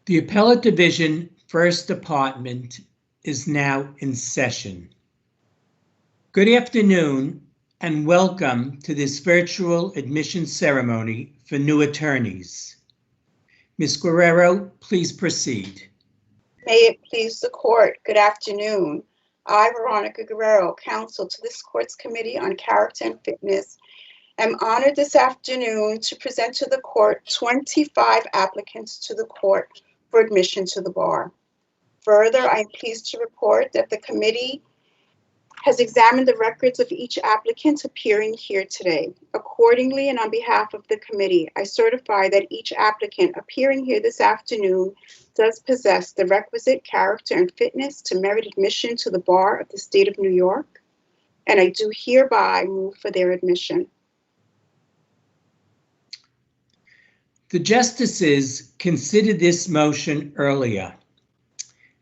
The Appellate Division First Department is now in session. Good afternoon and welcome to this virtual admission ceremony for new attorneys. Ms. Guerrero, please proceed. May it please the court, good afternoon. I, Veronica Guerrero, counsel to this court's Committee on Character and Fitness, am honored this afternoon to present to the court 25 applicants to the court for admission to the bar. Further, I'm pleased to report that the committee has examined the records of each applicant appearing here today. Accordingly, and on behalf of the committee, I certify that each applicant appearing here this afternoon does possess the requisite character and fitness to merit admission to the bar of the state of New York, and I do hereby move for their admission. The justices considered this motion earlier,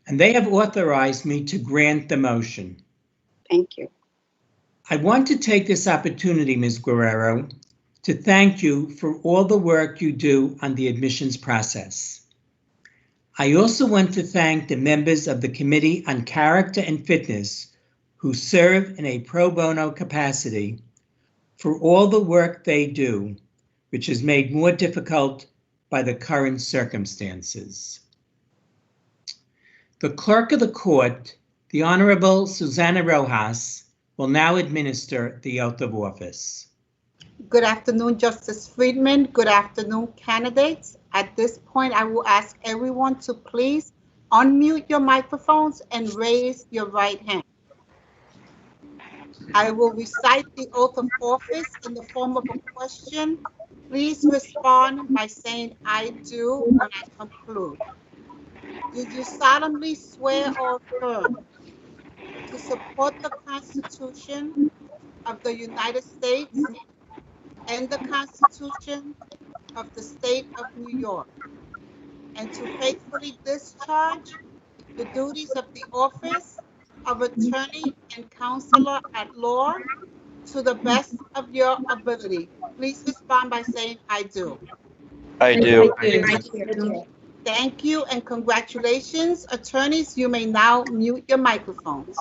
and they have authorized me to grant the motion. Thank you. I want to take this opportunity, Ms. Guerrero, to thank you for all the work you do on the admissions process. I also want to thank the members of the Committee on Character and Fitness who serve in a pro bono capacity for all the work they do, which is made more difficult by the current circumstances. The clerk of the court, the Honorable Susana Rojas, will now administer the oath of office. Good afternoon, Justice Friedman. Good afternoon, candidates. At this point, I will ask everyone to please unmute your microphones and raise your right hand. I will recite the oath of office in the form of a question. Please respond by saying "I do" when I conclude. Do you solemnly swear or affirm to support the Constitution of the United States and the Constitution of the State of New York, and to faithfully discharge the duties of the office of attorney and counselor at law to the best of your ability? Please respond by saying "I do"? I do. Thank you and congratulations. Attorneys, you may now mute your microphones.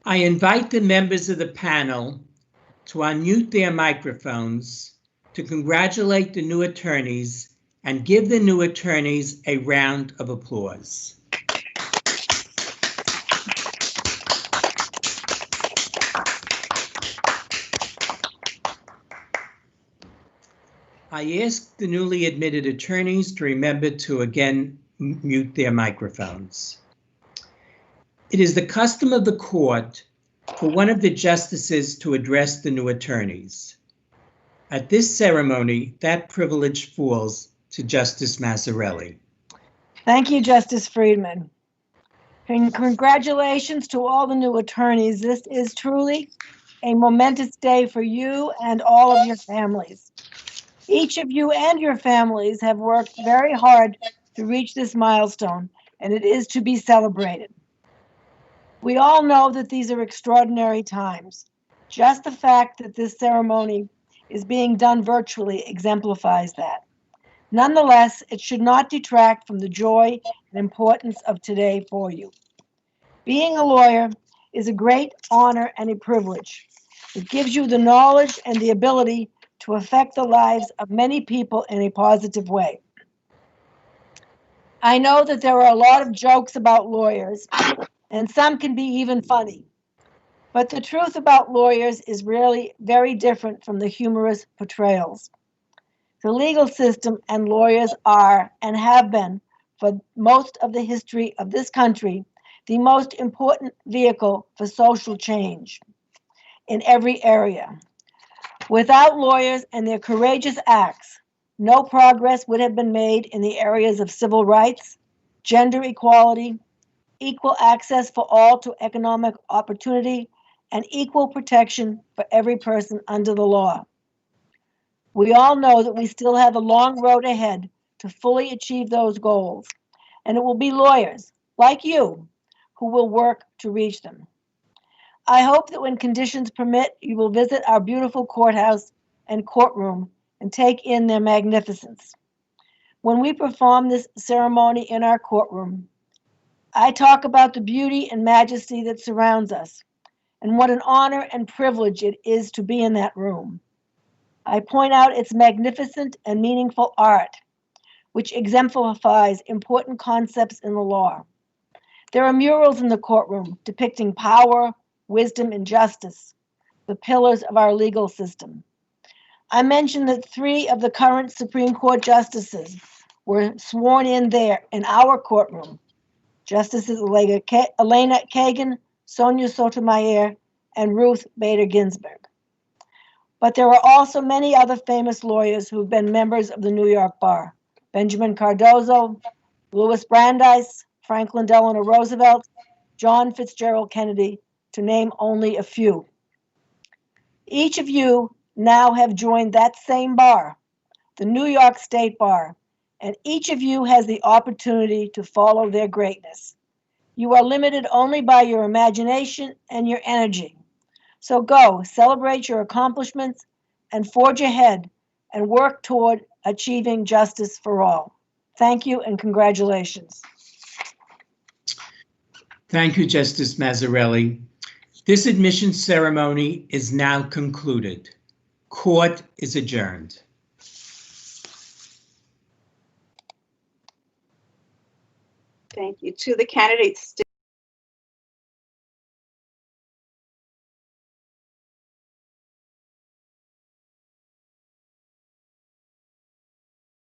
I invite the members of the panel to unmute their microphones to congratulate the new attorneys and give the new attorneys a round of applause. I ask the newly admitted attorneys to remember to again mute their microphones. It is the custom of the court for one of the justices to address the new attorneys. At this ceremony, that privilege falls to Justice Mazzarelli. Thank you, Justice Friedman. And congratulations to all the new attorneys. This is truly a momentous day for you and all of your families. Each of you and your families have worked very hard to reach this milestone, and it is to be celebrated. We all know that these are extraordinary times. Just the fact that this ceremony is being done virtually exemplifies that. Nonetheless, it should not detract from the joy and importance of today for you. Being a lawyer is a great honor and a privilege. It gives you the knowledge and the ability to affect the lives of many people in a positive way. I know that there are a lot of jokes about lawyers, and some can be even funny. But the truth about lawyers is really very different from the humorous portrayals. The legal system and lawyers are, and have been, for most of the history of this country, the most important vehicle for social change in every area. Without lawyers and their courageous acts, no progress would have been made in the areas of civil rights, gender equality, equal access for all to economic opportunity, and equal protection for every person under the law. We all know that we still have a long road ahead to fully achieve those goals, and it will be lawyers like you who will work to reach them. I hope that when conditions permit, you will visit our beautiful courthouse and courtroom and take in their magnificence. When we perform this ceremony in our courtroom, I talk about the beauty and majesty that surrounds us, and what an honor and privilege it is to be in that room. I point out its magnificent and meaningful art, which exemplifies important concepts in the law. There are murals in the courtroom depicting power, wisdom, and justice, the pillars of our legal system. I mentioned that 3 of the current Supreme Court justices were sworn in there in our courtroom. Justices Elena Kagan, Sonia Sotomayor, and Ruth Bader Ginsburg. But there are also many other famous lawyers who have been members of the New York Bar. Benjamin Cardozo, Louis Brandeis, Franklin Delano Roosevelt, John Fitzgerald Kennedy, to name only a few. Each of you now have joined that same bar, the New York State Bar, and each of you has the opportunity to follow their greatness. You are limited only by your imagination and your energy. So go, celebrate your accomplishments, and forge ahead and work toward achieving justice for all. Thank you and congratulations. Thank you, Justice Mazzarelli. This admission ceremony is now concluded. Court is adjourned. Thank you. To the candidates